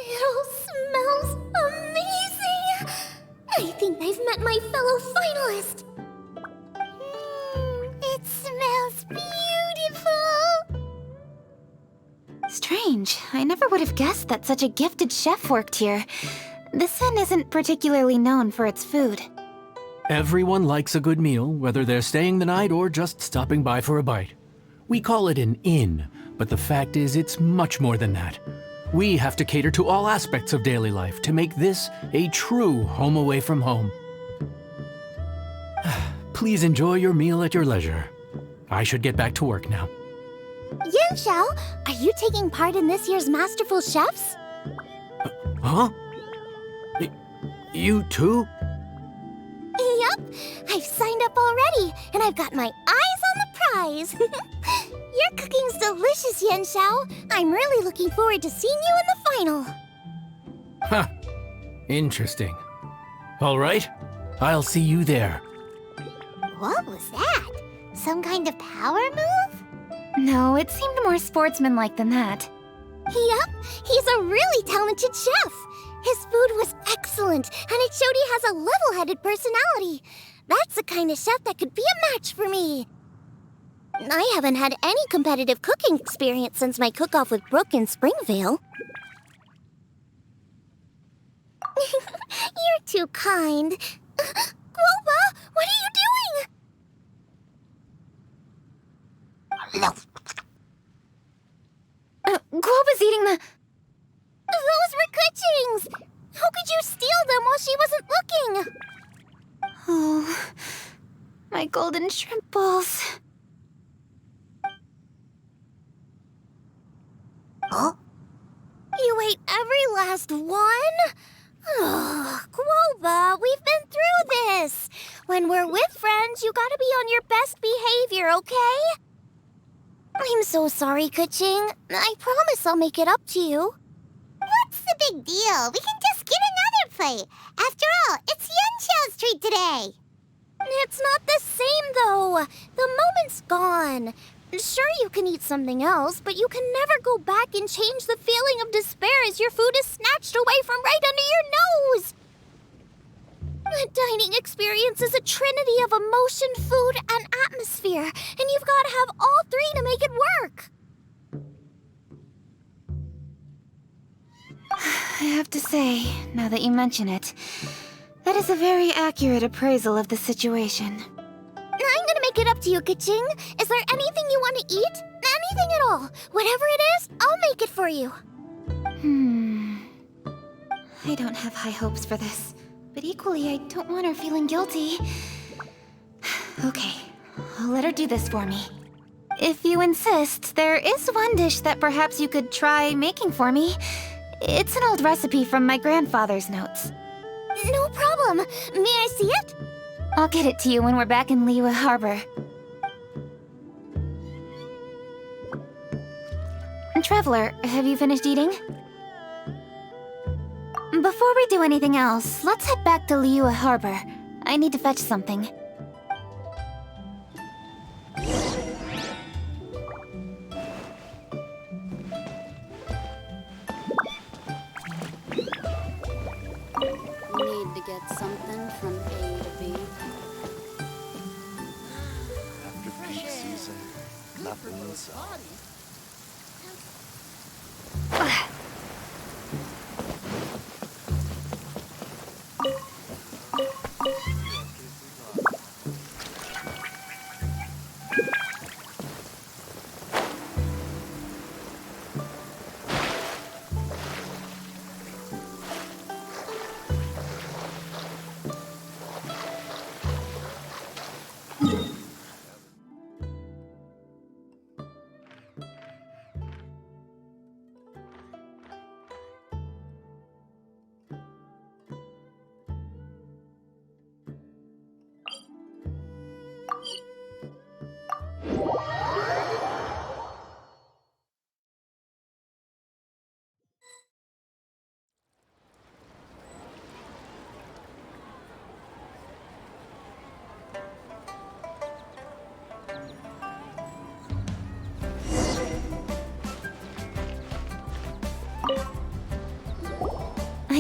It all smells amazing! I think I've met my fellow finalist! It smells beautiful! Strange. I never would have guessed that such a gifted chef worked here. This inn isn't particularly known for its food. Everyone likes a good meal, whether they're staying the night or just stopping by for a bite. We call it an inn, but the fact is it's much more than that. We have to cater to all aspects of daily life to make this a true home away from home. Please enjoy your meal at your leisure. I should get back to work now. Yanxiao, are you taking part in this year's Masterful Chefs? Huh? You too? Yup, I've signed up already, and I've got my eyes on the prize. Your cooking's delicious, Yanxiao. I'm really looking forward to seeing you in the final. Huh. Interesting. All right, I'll see you there. What was that? Some kind of power move? No, it seemed more sportsmanlike than that. Yup, he's a really talented chef. His food was excellent, and it showed he has a level-headed personality. That's the kind of chef that could be a match for me. I haven't had any competitive cooking experience since my cook-off with Brooke in Springvale. You're too kind. Guoba, what are you doing? Guoba's eating the... Those were Kuching's! How could you steal them while she wasn't looking? Oh, my golden shrimp balls. Huh? You ate every last one? Ugh, Guoba, we've been through this. When we're with friends, you gotta be on your best behavior, okay? I'm so sorry, Kuching. I promise I'll make it up to you. What's the big deal? We can just get another plate. After all, it's Yanxiao's treat today. It's not the same, though. The moment's gone. Sure, you can eat something else, but you can never go back and change the feeling of despair as your food is snatched away from right under your nose. The dining experience is a trinity of emotion, food, and atmosphere, and you've got to have all three to make it work. I have to say, now that you mention it, that is a very accurate appraisal of the situation. I'm gonna make it up to you, Kuching. Is there anything you want to eat? Anything at all. Whatever it is, I'll make it for you. I don't have high hopes for this, but equally I don't want her feeling guilty. Okay, I'll let her do this for me. If you insist, there is one dish that perhaps you could try making for me. It's an old recipe from my grandfather's notes. No problem. May I see it? I'll get it to you when we're back in Liyue Harbor. Traveler, have you finished eating? Before we do anything else, let's head back to Liyue Harbor. I need to fetch something. Need to get something from A to B. After peak season, nothing's up.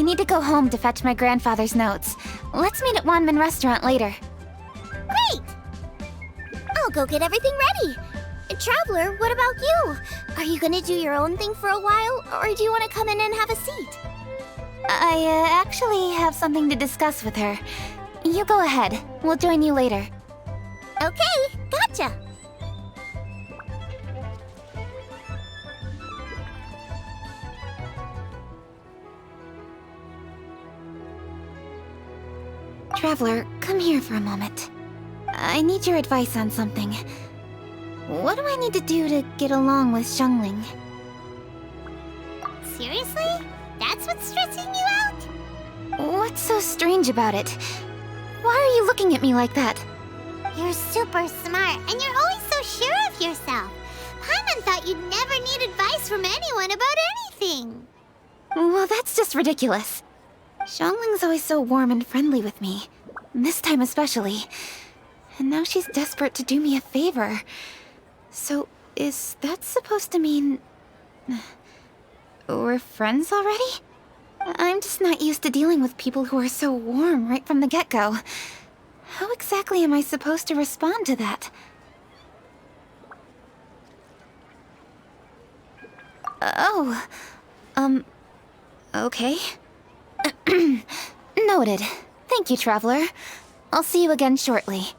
need to go home to fetch my grandfather's notes. Let's meet at Wanman Restaurant later. Great! I'll go get everything ready. Traveler, what about you? Are you gonna do your own thing for a while, or do you want to come in and have a seat? I actually have something to discuss with her. You go ahead. We'll join you later. Okay, gotcha. Traveler, come here for a moment. I need your advice on something. What do I need to do to get along with Xiangling? Seriously? That's what's stressing you out? What's so strange about it? Why are you looking at me like that? You're super smart, and you're always so sure of yourself. Paimon thought you'd never need advice from anyone about anything. Well, that's just ridiculous. Xiangling's always so warm and friendly with me. This time especially. And now she's desperate to do me a favor. So, is that supposed to mean... we're friends already? I'm just not used to dealing with people who are so warm right from the get-go. How exactly am I supposed to respond to that? Okay. Noted. Thank you, Traveler. I'll see you again shortly.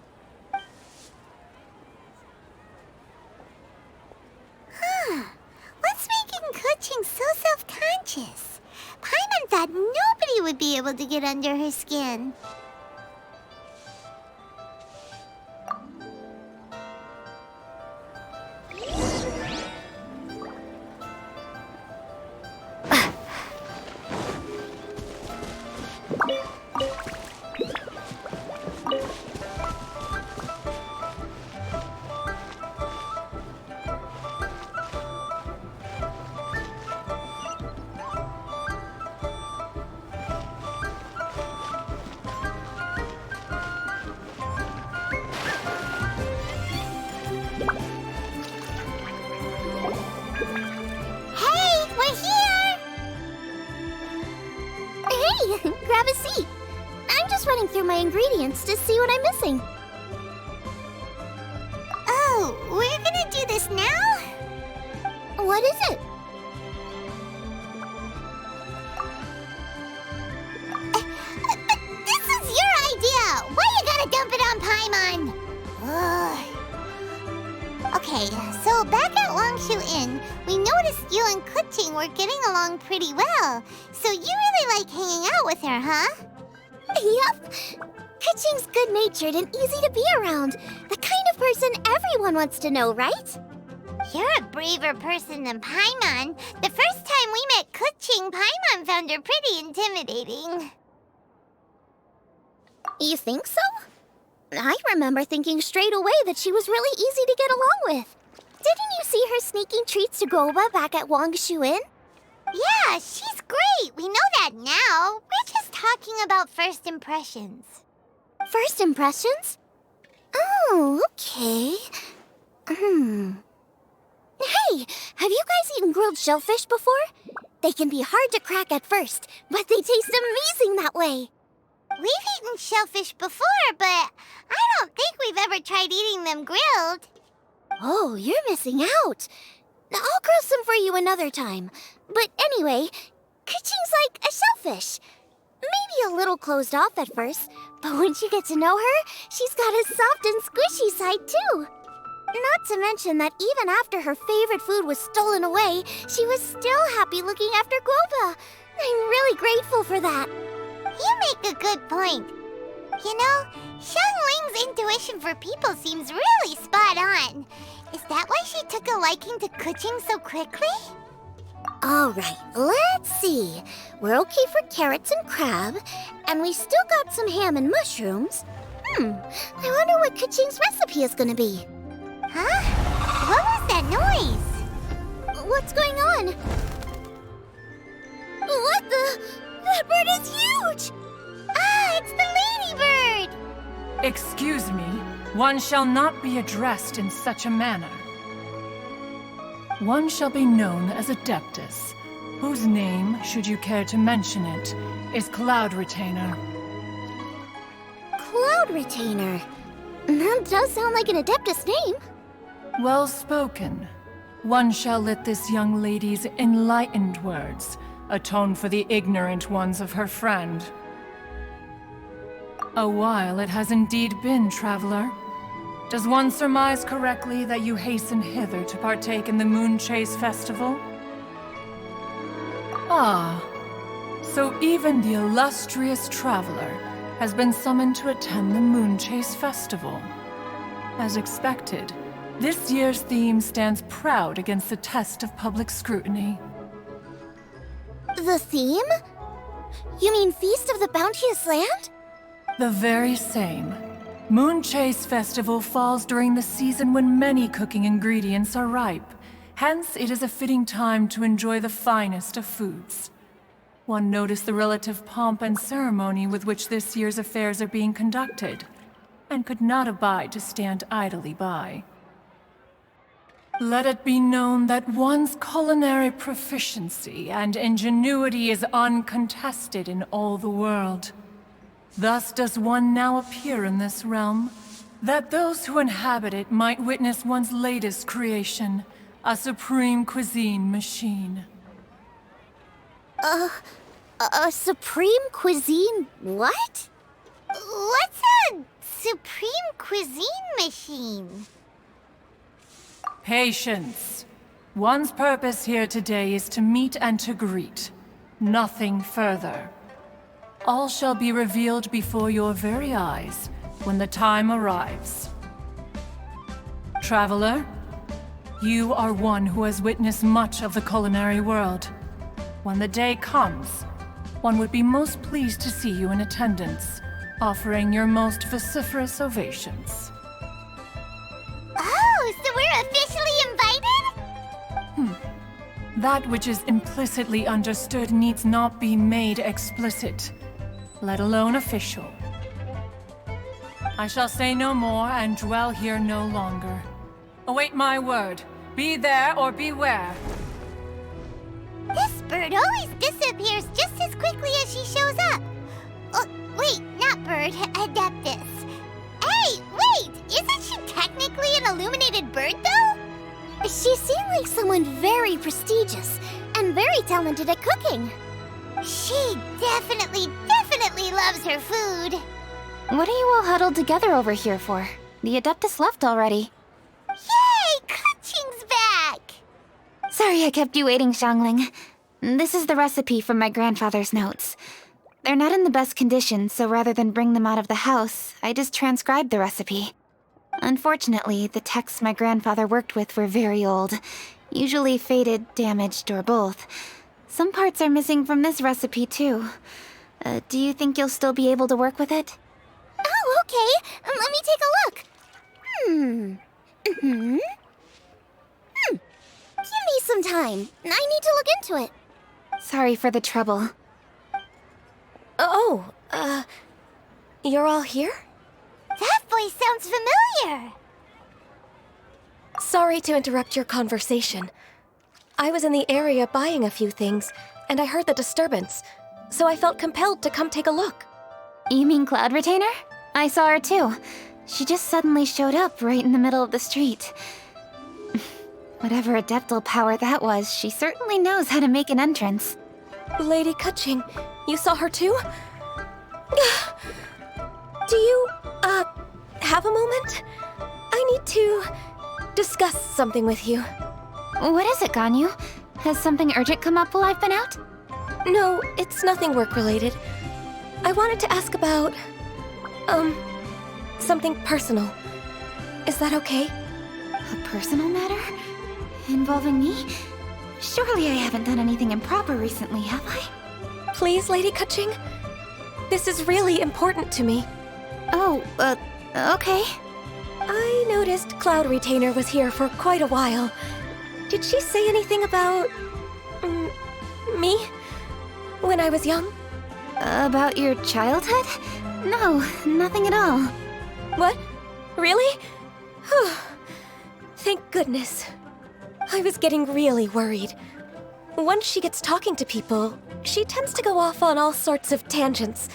What's making Kuching so self-conscious? Paimon thought nobody would be able to get under her skin. Grab a seat. I'm just running through my ingredients to see what I'm missing. Oh, we're gonna do this now? What is it? But this is your idea! Why you gotta dump it on Paimon? Ugh. Okay, so back at Longshu Inn, we noticed you and Kuching were getting along pretty well. So you really like hanging out with her, huh? Yep. Kuching's good-natured and easy to be around. The kind of person everyone wants to know, right? You're a braver person than Paimon. The first time we met Kuching, Paimon found her pretty intimidating. You think so? I remember thinking straight away that she was really easy to get along with. Didn't you see her sneaking treats to Goba back at Wangshu Inn? Yeah, she's great. We know that now. We're just talking about first impressions. First impressions? Oh, okay. Hey, have you guys eaten grilled shellfish before? They can be hard to crack at first, but they taste amazing that way. We've eaten shellfish before, but I don't think we've ever tried eating them grilled. Oh, you're missing out. I'll grill some for you another time. But anyway, Kuching's like a shellfish. Maybe a little closed off at first, but once you get to know her, she's got a soft and squishy side too. Not to mention that even after her favorite food was stolen away, she was still happy looking after Guoba. I'm really grateful for that. You make a good point. You know, Xiangling's intuition for people seems really spot on. Is that why she took a liking to Kuching so quickly? All right, let's see. We're okay for carrots and crab, and we still got some ham and mushrooms. I wonder what Kuching's recipe is gonna be. Huh? What was that noise? What's going on? What the? That bird is huge! Ah, it's the ladybird! Excuse me, one shall not be addressed in such a manner. One shall be known as Adeptus. whose name, should you care to mention it, is Cloud Retainer. Cloud Retainer. That does sound like an Adeptus name. Well spoken. One shall let this young lady's enlightened words atone for the ignorant ones of her friend. A while it has indeed been, traveler. Does one surmise correctly that you hasten hither to partake in the Moon Chase Festival? Ah, so even the illustrious traveler has been summoned to attend the Moon Chase Festival. As expected, this year's theme stands proud against the test of public scrutiny. The theme? You mean Feast of the Bounteous Land? The very same. Moon Chase Festival falls during the season when many cooking ingredients are ripe. Hence, it is a fitting time to enjoy the finest of foods. One noticed the relative pomp and ceremony with which this year's affairs are being conducted, and could not abide to stand idly by. Let it be known that one's culinary proficiency and ingenuity is uncontested in all the world. Thus does one now appear in this realm, that those who inhabit it might witness one's latest creation, a supreme cuisine machine. A supreme cuisine what? What's a supreme cuisine machine? Patience. One's purpose here today is to meet and to greet. Nothing further. All shall be revealed before your very eyes when the time arrives. Traveler, you are one who has witnessed much of the culinary world. When the day comes, one would be most pleased to see you in attendance, offering your most vociferous ovations. Oh, so we're officially invited? That which is implicitly understood needs not be made explicit, let alone official. I shall say no more and dwell here no longer. Await my word. Be there or beware. This bird always disappears just as quickly as she shows up. Oh, wait, not bird, Adeptus. Hey, wait! Isn't she technically an illuminated bird, though? She seemed like someone very prestigious and very talented at cooking. She definitely loves her food. What are you all huddled together over here for? The Adeptus left already. Yay! Kaching's back! Sorry I kept you waiting, Xiangling. This is the recipe from my grandfather's notes. They're not in the best condition, so rather than bring them out of the house, I just transcribed the recipe. Unfortunately, the texts my grandfather worked with were very old, usually faded, damaged, or both. Some parts are missing from this recipe, too. Do you think you'll still be able to work with it? Oh, okay. Let me take a look. Give me some time. I need to look into it. Sorry for the trouble. You're all here? That voice sounds familiar. Sorry to interrupt your conversation. I was in the area buying a few things, and I heard the disturbance, so I felt compelled to come take a look. You mean Cloud Retainer? I saw her too. She just suddenly showed up right in the middle of the street. Whatever adeptal power that was, she certainly knows how to make an entrance. Lady Kaching, you saw her too? Do you, have a moment? I need to discuss something with you. What is it, Ganyu? Has something urgent come up while I've been out? No, it's nothing work-related. I wanted to ask about, something personal. Is that okay? A personal matter? Involving me? Surely I haven't done anything improper recently, have I? Please, Lady Kaching? This is really important to me. Oh, okay. I noticed Cloud Retainer was here for quite a while. Did she say anything about... me? When I was young? About your childhood? No, nothing at all. What? Really? Thank goodness. I was getting really worried. once she gets talking to people, she tends to go off on all sorts of tangents.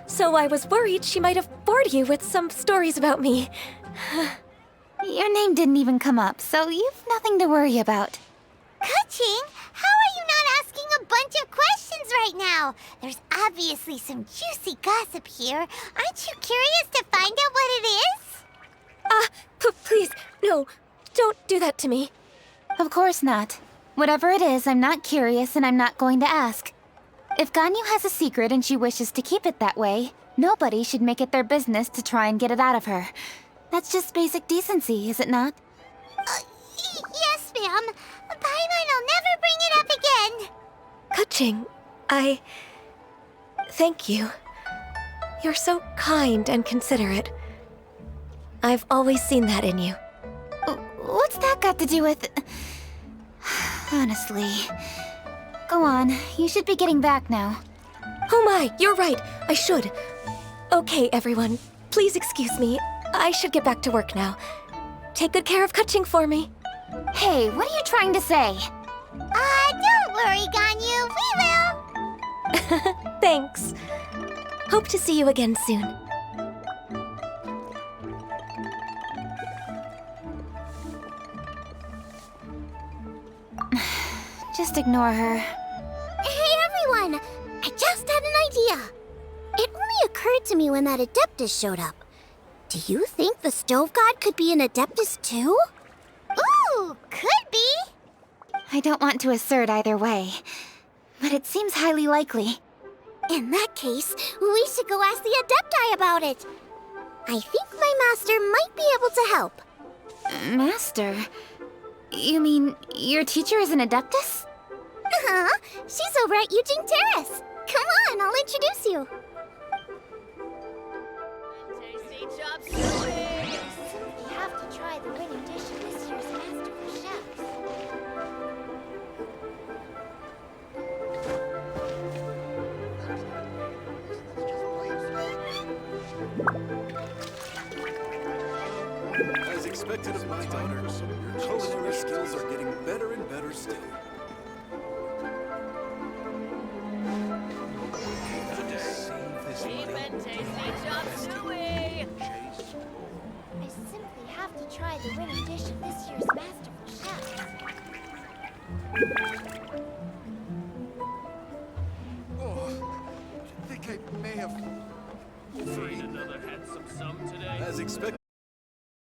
So I was worried she might have bored you with some stories about me. Your name didn't even come up, so you've nothing to worry about. Kuching, how are you not asking a bunch of questions right now? There's obviously some juicy gossip here. Aren't you curious to find out what it is? Please, no, don't do that to me. Of course not. Whatever it is, I'm not curious and I'm not going to ask. If Ganyu has a secret and she wishes to keep it that way, nobody should make it their business to try and get it out of her. That's just basic decency, is it not? Yes, ma'am. Paimon will never bring it up again. Kuching, thank you. You're so kind and considerate. I've always seen that in you. What's that got to do with... Honestly. Go on, you should be getting back now. Oh my, you're right, I should. Okay, everyone, please excuse me. I should get back to work now. Take good care of Kuching for me. Hey, what are you trying to say? Don't worry, Ganyu, we will. Thanks. Hope to see you again soon. Just ignore her. Hey, everyone! I just had an idea. It only occurred to me when that Adeptus showed up. Do you think the Stove God could be an Adeptus too? Ooh, could be! I don't want to assert either way, but it seems highly likely. In that case, we should go ask the Adepti about it. I think my master might be able to help. Master? You mean your teacher is an Adeptus? Uh-huh. She's over at Yujing Terrace. Come on, I'll introduce you. Tasty chop suey! You have to try the winning dish of this year's Masterful Chefs. As expected of my daughter, your culinary skills are getting better and better still. Cheap and tasty chop suey! I simply have to try the winning dish of this year's Masterful Chefs. Oh, I think I may have overeaten another handsome sum today. As expected.